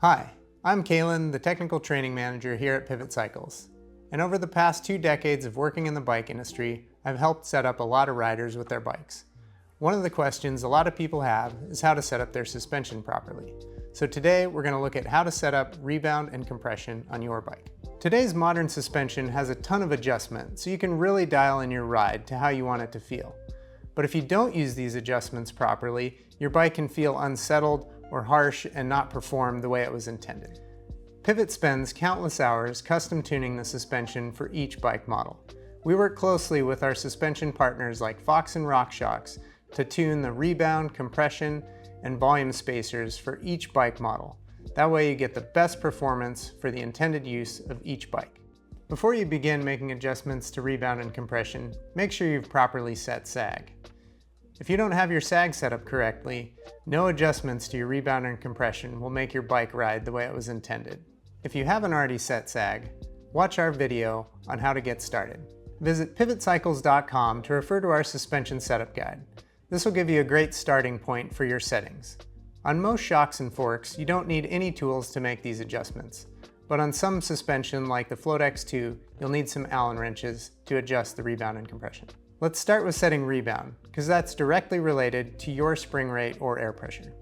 Hi, I'm Kalen, the Technical Training Manager here at Pivot Cycles. And over the past 2 decades of working in the bike industry, I've helped set up a lot of riders with their bikes. One of the questions a lot of people have is how to set up their suspension properly. So today we're going to look at how to set up rebound and compression on your bike. Today's modern suspension has a ton of adjustment, so you can really dial in your ride to how you want it to feel. But if you don't use these adjustments properly, your bike can feel unsettled or harsh and not perform the way it was intended. Pivot spends countless hours custom tuning the suspension for each bike model. We work closely with our suspension partners like Fox and RockShox to tune the rebound, compression, and volume spacers for each bike model. That way you get the best performance for the intended use of each bike. Before you begin making adjustments to rebound and compression, make sure you've properly set sag. If you don't have your sag set up correctly, no adjustments to your rebound and compression will make your bike ride the way it was intended. If you haven't already set sag, watch our video on how to get started. Visit pivotcycles.com to refer to our suspension setup guide. This will give you a great starting point for your settings. On most shocks and forks, you don't need any tools to make these adjustments. But on some suspension like the Float X2, you'll need some Allen wrenches to adjust the rebound and compression. Let's start with setting rebound, because that's directly related to your spring rate or air pressure.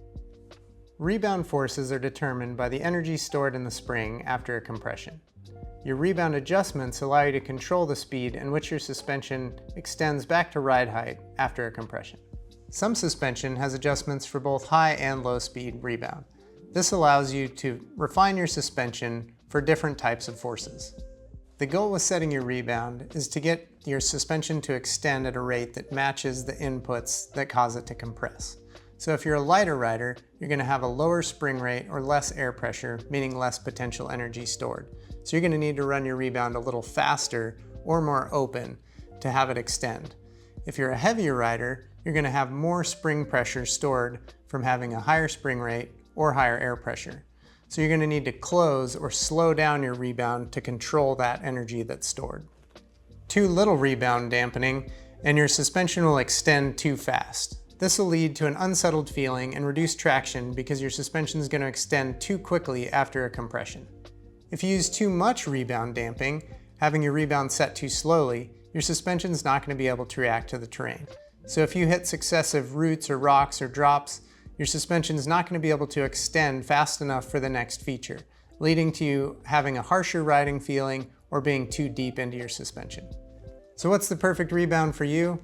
Rebound forces are determined by the energy stored in the spring after a compression. Your rebound adjustments allow you to control the speed in which your suspension extends back to ride height after a compression. Some suspension has adjustments for both high and low speed rebound. This allows you to refine your suspension for different types of forces. The goal with setting your rebound is to get your suspension to extend at a rate that matches the inputs that cause it to compress. So if you're a lighter rider, you're going to have a lower spring rate or less air pressure, meaning less potential energy stored. So you're going to need to run your rebound a little faster or more open to have it extend. If you're a heavier rider, you're going to have more spring pressure stored from having a higher spring rate or higher air pressure. So you're going to need to close or slow down your rebound to control that energy that's stored. Too little rebound dampening and your suspension will extend too fast. This will lead to an unsettled feeling and reduced traction because your suspension is going to extend too quickly after a compression. If you use too much rebound damping, having your rebound set too slowly, your suspension is not going to be able to react to the terrain. So if you hit successive roots or rocks or drops, your suspension is not going to be able to extend fast enough for the next feature, leading to you having a harsher riding feeling or being too deep into your suspension. So what's the perfect rebound for you?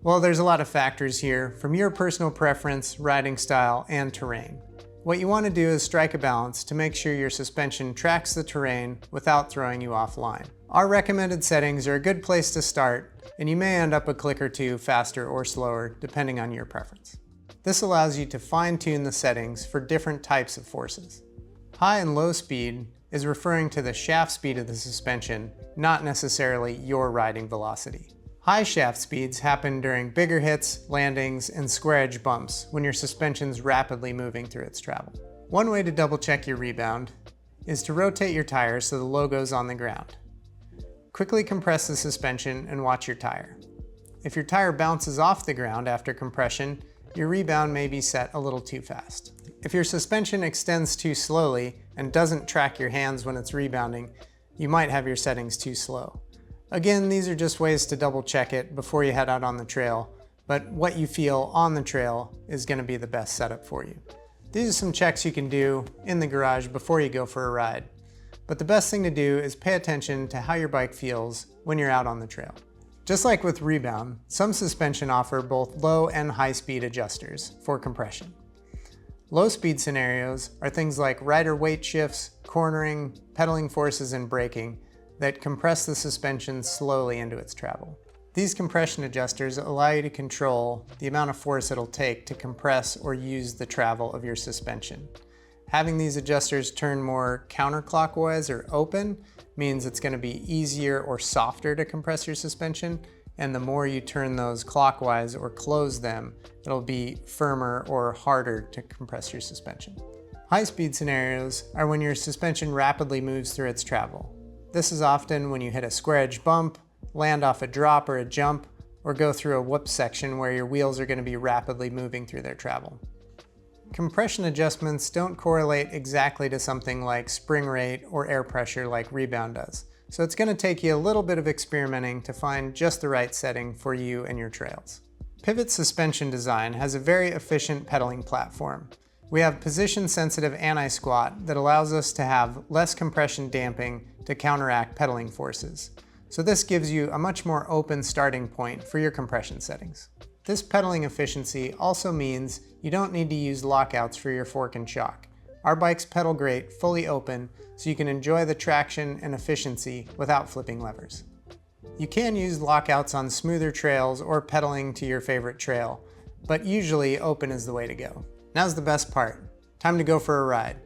Well, there's a lot of factors here, from your personal preference, riding style, and terrain. What you want to do is strike a balance to make sure your suspension tracks the terrain without throwing you offline. Our recommended settings are a good place to start, and you may end up a click or two faster or slower depending on your preference. This allows you to fine-tune the settings for different types of forces. High and low speed is referring to the shaft speed of the suspension, not necessarily your riding velocity. High shaft speeds happen during bigger hits, landings, and square edge bumps when your suspension's rapidly moving through its travel. One way to double check your rebound is to rotate your tire so the logo's on the ground. Quickly compress the suspension and watch your tire. If your tire bounces off the ground after compression, your rebound may be set a little too fast. If your suspension extends too slowly and doesn't track your hands when it's rebounding, you might have your settings too slow. Again, these are just ways to double check it before you head out on the trail, but what you feel on the trail is going to be the best setup for you. These are some checks you can do in the garage before you go for a ride, but the best thing to do is pay attention to how your bike feels when you're out on the trail. Just like with rebound, some suspension offer both low and high speed adjusters for compression. Low speed scenarios are things like rider weight shifts, cornering, pedaling forces, and braking that compress the suspension slowly into its travel. These compression adjusters allow you to control the amount of force it'll take to compress or use the travel of your suspension. Having these adjusters turn more counterclockwise or open means it's going to be easier or softer to compress your suspension, and the more you turn those clockwise or close them, it'll be firmer or harder to compress your suspension. High-speed scenarios are when your suspension rapidly moves through its travel. This is often when you hit a square edge bump, land off a drop or a jump, or go through a whoop section where your wheels are going to be rapidly moving through their travel. Compression adjustments don't correlate exactly to something like spring rate or air pressure like Rebound does, so it's going to take you a little bit of experimenting to find just the right setting for you and your trails. Pivot's suspension design has a very efficient pedaling platform. We have position-sensitive anti-squat that allows us to have less compression damping to counteract pedaling forces. So this gives you a much more open starting point for your compression settings. This pedaling efficiency also means you don't need to use lockouts for your fork and shock. Our bikes pedal great fully open, so you can enjoy the traction and efficiency without flipping levers. You can use lockouts on smoother trails or pedaling to your favorite trail, but usually open is the way to go. Now's the best part. Time to go for a ride.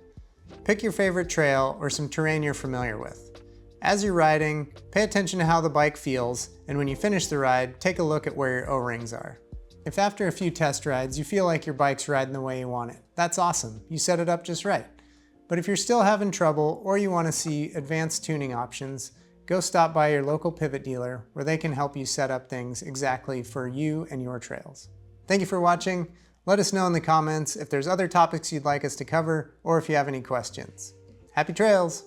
Pick your favorite trail or some terrain you're familiar with. As you're riding, pay attention to how the bike feels, and when you finish the ride, take a look at where your O-rings are. If after a few test rides you feel like your bike's riding the way you want it, that's awesome. You set it up just right. But if you're still having trouble or you want to see advanced tuning options, go stop by your local Pivot dealer where they can help you set up things exactly for you and your trails. Thank you for watching. Let us know in the comments if there's other topics you'd like us to cover or if you have any questions. Happy trails!